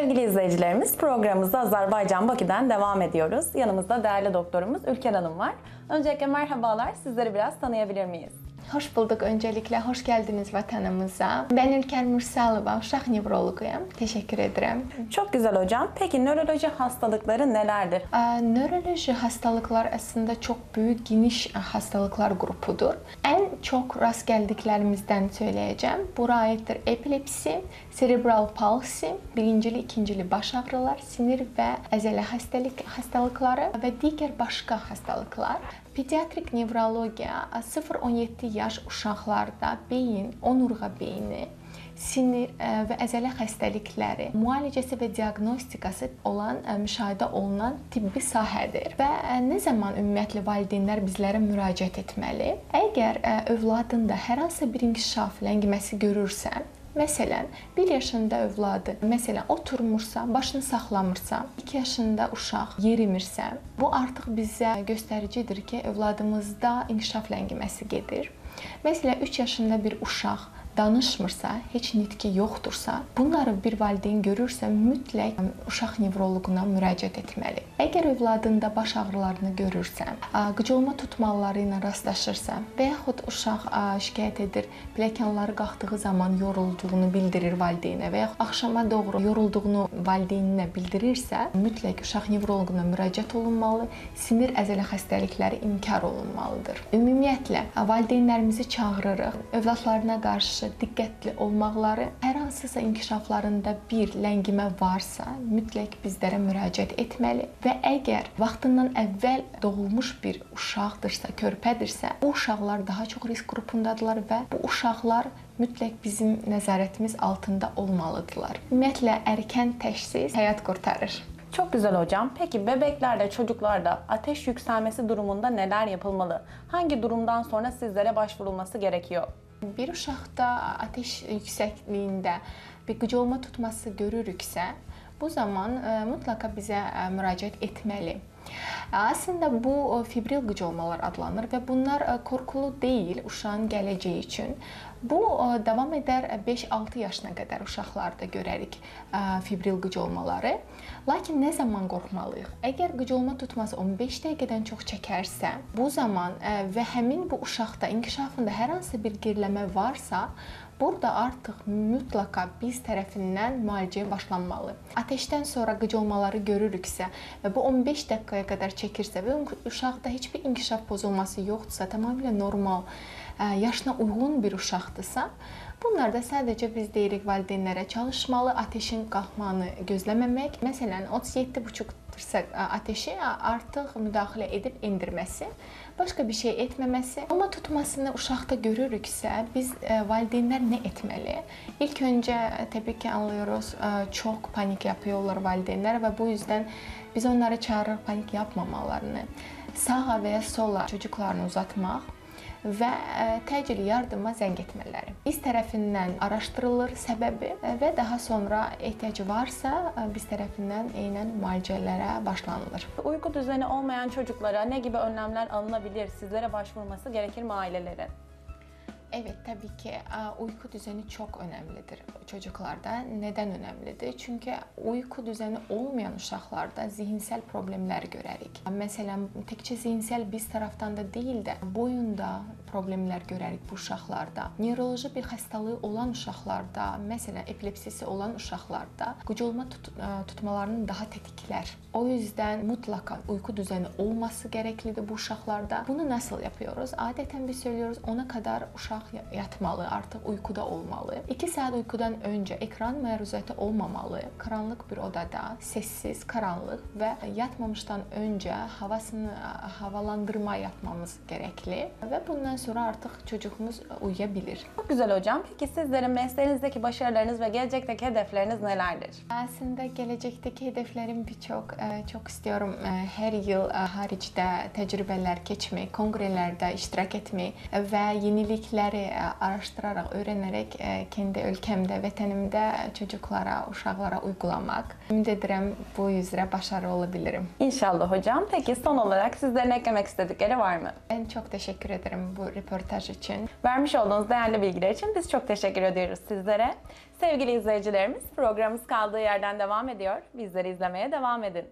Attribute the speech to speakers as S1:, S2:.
S1: Sevgili izleyicilerimiz, programımızda Azerbaycan Bakü'den devam ediyoruz. Yanımızda değerli doktorumuz Ülker Hanım var. Öncelikle merhabalar, sizleri biraz tanıyabilir miyiz?
S2: Hoş bulduk. Öncelikle hoş geldiniz vatanımıza. Ben Ülker Mursalova, uşaq nevrologuyum. Teşekkür ederim.
S1: Çok güzel hocam. Peki nöroloji hastalıkları nelerdir?
S2: Nöroloji hastalıklar aslında çok büyük, geniş hastalıklar grupudur. En çok rast geldiklerimizden söyleyeceğim. Buna aittir epilepsi, cerebral palsy, birincili, ikincili baş ağrılar, sinir ve əzələ hastalıkları ve diğer başka hastalıklar. Pediatrik nevrologiya 0-17 yaş uşaqlarda beyin, onurğa beyni, sinir və əzələ xəstəlikləri müalicəsi və diaqnostikası olan müşahidə olunan tibbi sahədir. Və nə zaman ümumiyyətlə valideynlər bizlərə müraciət etməli? Əgər övladında hər hansı bir inkişaf ləngiməsi görürsə, məsələn, 1 yaşında övladı, məsələn, oturmursa, başını saxlamırsa, 2 yaşında uşaq yerimirsə, bu artıq bizə göstəricidir ki, övladımızda inkişaf ləngiməsi gedir. Məsələn, 3 yaşında bir uşaq danışmırsa, heç nitki yoxdursa, bunları bir valideyn görürsə, mütləq uşaq nevroloquna müraciət etməli. Əgər övladında baş ağrılarını görürsə, qıcolma tutmaları ilə rastlaşırsa və yaxud uşaq şikayət edir, pilləkənləri qalxdığı zaman yorulduğunu bildirir valideynə və yaxud axşama doğru yorulduğunu valideyninə bildirirsə, mütləq uşaq nevroloquna müraciət olunmalı, sinir əzələ xəstəlikləri inkar olunmalıdır. Ümumiyyətlə, valideynlərimizi çağırırıq, övladlarına qarşı diqqətli olmaqları, hər hansısa inkişaflarında bir ləngimə varsa, mütləq bizlərə müraciət etməli və əgər vaxtından əvvəl doğulmuş bir uşaqdırsa, körpədirsə, bu uşaqlar daha çox risk qrupundadırlar və bu uşaqlar mütləq bizim nəzarətimiz altında olmalıdırlar. Ümumiyyətlə, erkən təşxis həyat qurtarır.
S1: Çok güzel hocam. Peki bebeklerde, çocuklarda ateş yükselmesi durumunda neler yapılmalı? Hangi durumdan sonra sizlere başvurulması gerekiyor?
S2: Bir uşaqda ateş yüksəkliyində bir qıcolma tutması görürüksə, bu zaman mutlaka bizə müraciət etməli. Aslında bu fibril qıcolmalar adlanır və bunlar qorxulu deyil uşağın gələcəyi üçün. Bu davam edər 5-6 yaşına qədər uşaqlarda görərik fibril qıcolmaları. Lakin nə zaman qorxmalıyıq? Əgər qıcolma tutması 15 dəqiqədən çox çəkərsə, bu zaman və həmin bu uşaqda inkişafında hər hansı bir geriləmə varsa, burada artıq mütləqa biz tərəfindən müalicəyə başlanmalı. Ateşdən sonra qıcolmaları görürüksə və bu 15 dəqiqəyə qədər çəkirsə və uşaqda heç bir inkişaf pozulması yoxdursa, tamamilə normal, yaşına uyğun bir uşaqdırsa, bunlarda sadəcə biz deyirik valideynlərə çalışmalı, ateşin qalxmanı gözləməmək. Məsələn, 37,5-dırsa ateşi artıq müdaxilə edib endirməsi, başqa bir şey etməməsi. Qıcolma tutmasını uşaqda görürüksə, biz valideynlər nə etməli? İlk öncə təbii ki, anlıyoruz, çox panik yapıyorlar valideynlər və bu yüzden biz onları çağırırıq panik yapmamalarını, sağa və ya sola çocuklarını uzatmaq və təcili yardıma zəng etmələri. Biz tərəfindən araşdırılır səbəbi və daha sonra ehtiyacı varsa biz tərəfindən eynən müalicələrə başlanılır.
S1: Uyku düzeni olmayan çocuklara ne gibi önlemler alınabilir? Sizlere başvurması gerekir mi ailelerin?
S2: Evet, tabii ki uyku düzeni çok önemlidir çocuklarda. Neden önemlidir? Çünkü uyku düzeni olmayan uşaqlarda zihinsel problemler görərik. Mesela təkcə zihinsel biz taraftan da değil de boyunda problemler görərik bu uşaqlarda. Neuroloji bir hastalığı olan uşaqlarda, mesela epilepsisi olan uşaqlarda qıcolma tutmalarını daha tetiklər. O yüzden mutlaka uyku düzeni olması gereklidir bu uşaqlarda. Bunu nasıl yapıyoruz? Adeten biz söylüyoruz, ona kadar uşaq yatmalı, artıq uykuda olmalı. 2 saat uykudan önce ekran məruzəti olmamalı. Karanlık bir odada, sessiz, karanlık ve yatmamışdan önce havalandırma yapmamız gerekli. Ve bundan sonra artık çocuğumuz uyuyabilir.
S1: Çok güzel hocam. Peki sizlerin mesleğinizdeki başarılarınız ve gelecekteki hedefleriniz nelerdir?
S2: Aslında gelecekteki hedeflerim birçok. Çok istiyorum her yıl haricdə təcrübələr keçmək, kongrelerde iştirak etmək və yeniliklər bilgiləri araşdıraraq, öyrənərək kendi ölkəmdə, vətənimdə çocuklara, uşaqlara uygulamaq. Ümid edirəm bu üzrə başarılı ola bilirim.
S1: İnşallah hocam. Peki son olarak sizlerin eklemek istedikleri var mı?
S2: Ben çok teşekkür ederim bu röportaj için.
S1: Vermiş olduğunuz değerli bilgiler için biz çok teşekkür ediyoruz sizlere. Sevgili izleyicilerimiz, programımız kaldığı yerden devam ediyor. Bizleri izlemeye devam edin.